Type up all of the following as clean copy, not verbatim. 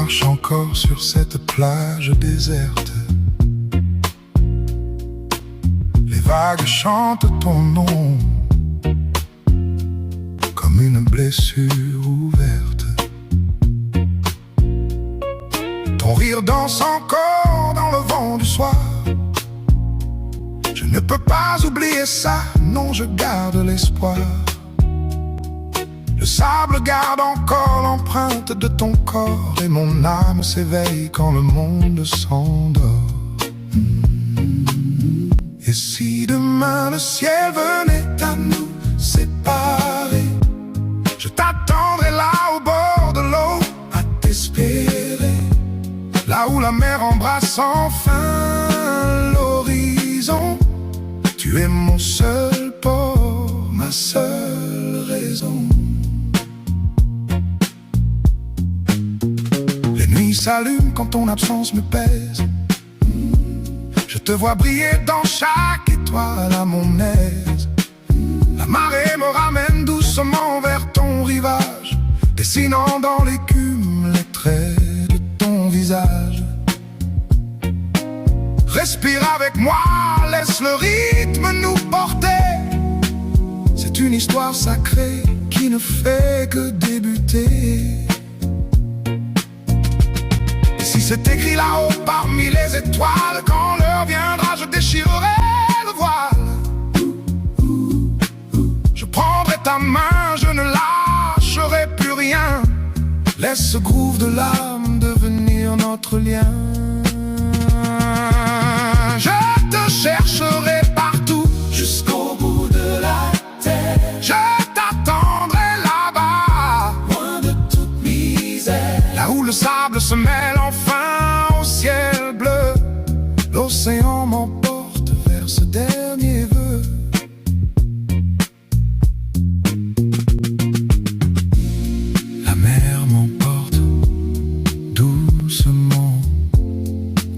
marche encore sur cette plage déserte. Les vagues chantent ton nom comme une blessure ouverte. Ton rire danse encore dans le vent du soir. Je ne peux pas oublier ça, non, je garde l'espoir. Le sable garde encore l'empreinte de ton corps, et mon âme s'éveille quand le monde s'endort. Et si demain le ciel venait à nous séparer, je t'attendrai là au bord de l'eau, à t'espérer. Là où la mer embrasse enfin l'horizon. Tu es mon seul port, ma seule raison. Les nuits s'allument quand ton absence me pèse. Je te vois briller dans chaque étoile à mon aise. La marée me ramène doucement vers ton rivage, dessinant dans l'écume les traits de ton visage. Respire avec moi, laisse le rythme nous porter. C'est une histoire sacrée qui ne fait que débuter. Et si c'est écrit là-haut parmi les étoiles, quand l'heure viendra, je déchirerai le voile. Je prendrai ta main, je ne lâcherai plus rien. Laisse ce groove de l'âme devenir notre lien. Je te chercherai partout, jusqu'au bout de la terre. Je t'attendrai là-bas, loin de toute misère. Là où le sable se mêle enfin au ciel bleu, l'océan m'emporte vers ce dernier vœu. La mer m'emporte doucement.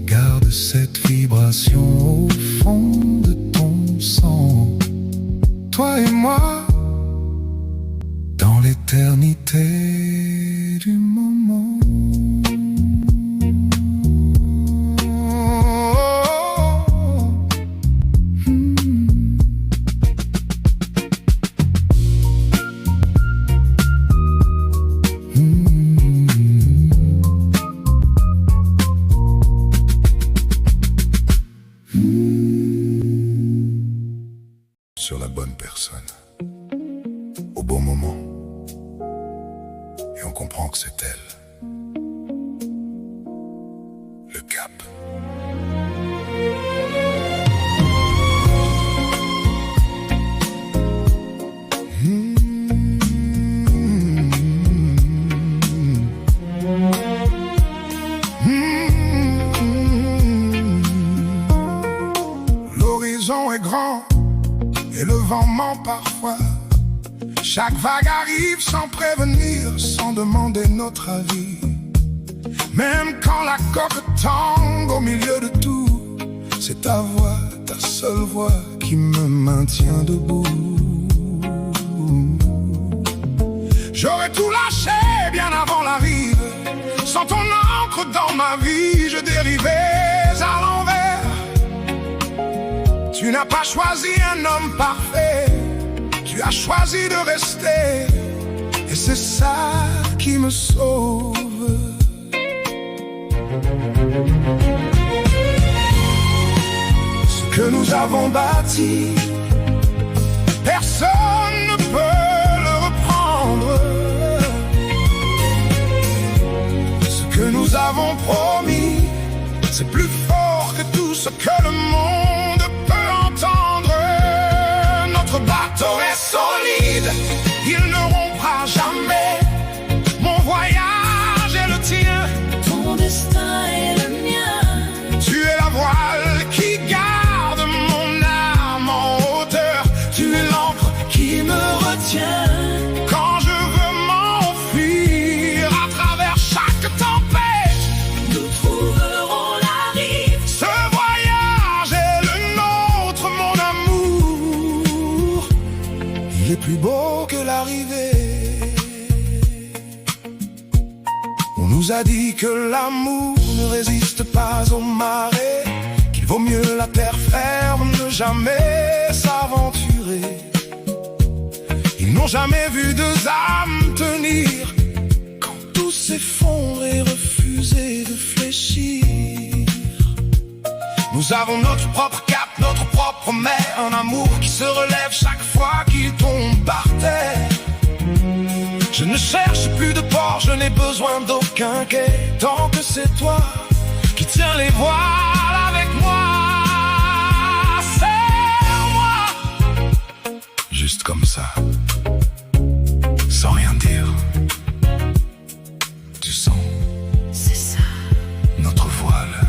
Garde cette vibration au fond de ton sang. Toi et moi, dans l'éternité du moment. Sur la bonne personne, au bon moment, et on comprend que c'est elle. Le cap. L'horizon est grand et le vent ment parfois. Chaque vague arrive sans prévenir, sans demander notre avis. Même quand la coque tangue au milieu de tout, c'est ta voix, ta seule voix qui me maintient debout. J'aurais tout lâché bien avant la rive. Sans ton encre dans ma vie, je dérivais à l'envers. Tu n'as pas choisi un homme parfait, tu as choisi de rester. Et c'est ça qui me sauve. Ce que nous avons bâti, personne ne peut le reprendre. Ce que nous avons promis, c'est plus fort que tout ce que le monde peut entendre. Notre bateau est solide, il ne rompra jamais. Mon voyage est le tien, ton destin est le mien. tu es la voile qui garde mon âme en hauteur. Tu es l'encre qui me retient quand je veux m'enfuir à travers chaque tempête. Nous trouverons la rive. Ce voyage est le nôtre, mon amour. Il est plus beau que l'arrivée. On nous nous a dit que l'amour ne résiste pas aux marées, qu'il vaut mieux la terre ferme, ne jamais s'aventurer. Ils n'ont jamais vu deux âmes tenir quand tout s'effondre et refuser de fléchir. Nous avons notre propre cap, notre propre mer, un amour qui se relève chaque fois qu'il tombe par terre. Je ne cherche plus de port, je n'ai besoin d'aucun quai, tant que c'est toi qui tiens les voiles avec moi. Serre-moi, juste comme ça, sans rien dire. Tu sens, C'est ça. notre voile.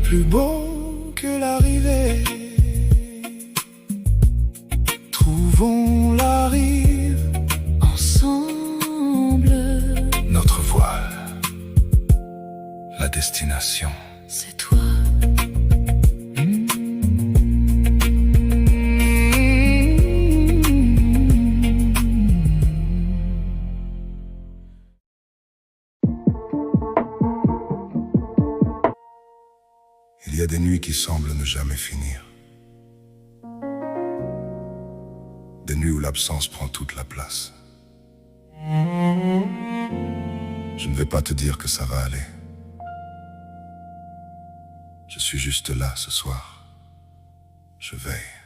Plus beau que l'arrivée, trouvons la rive Ensemble, notre voile, la destination. c'est toi. Il y a des nuits qui semblent ne jamais finir. Des nuits où l'absence prend toute la place. Je ne vais pas te dire que ça va aller. Je suis juste là ce soir. Je veille.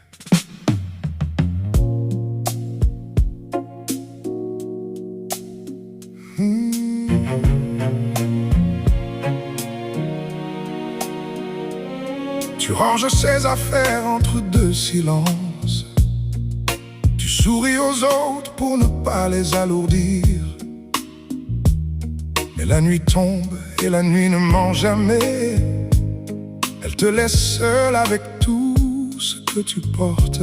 Tu ranges ses affaires entre deux silences. Tu souris aux autres pour ne pas les alourdir. Mais la nuit tombe et la nuit ne ment jamais. Elle te laisse seule avec tout ce que tu portes.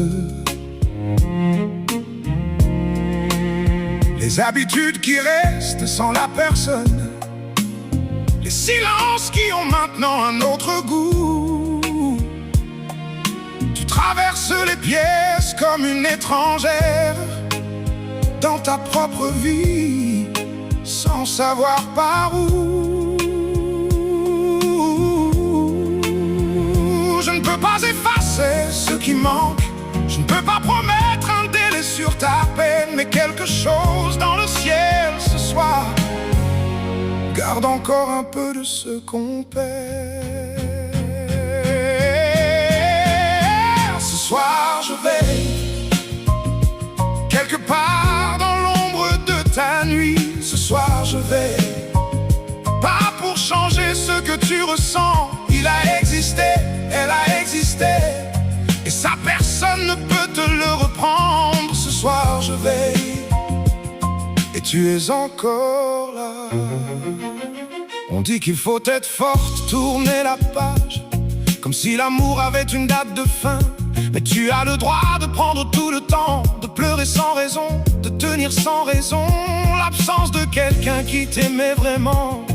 Les habitudes qui restent sans la personne. Les silences qui ont maintenant un autre goût. Tu traverses les pièces comme une étrangère dans ta propre vie, sans savoir par où. Je ne peux pas effacer ce qui manque. Je ne peux pas promettre un délai sur ta peine, mais quelque chose dans le ciel ce soir garde encore un peu de ce qu'on perd. Ce soir je vais quelque part dans l'ombre de ta nuit. Ce soir je vais, pas pour changer ce que tu ressens. Il a existé, elle a existé, et ça personne ne peut te le reprendre. Ce soir je veille, et tu es encore là. On dit qu'il faut être forte, tourner la page, comme si l'amour avait une date de fin. Mais tu as le droit de prendre tout le temps, de pleurer sans raison, de tenir sans raison l'absence de quelqu'un qui t'aimait vraiment.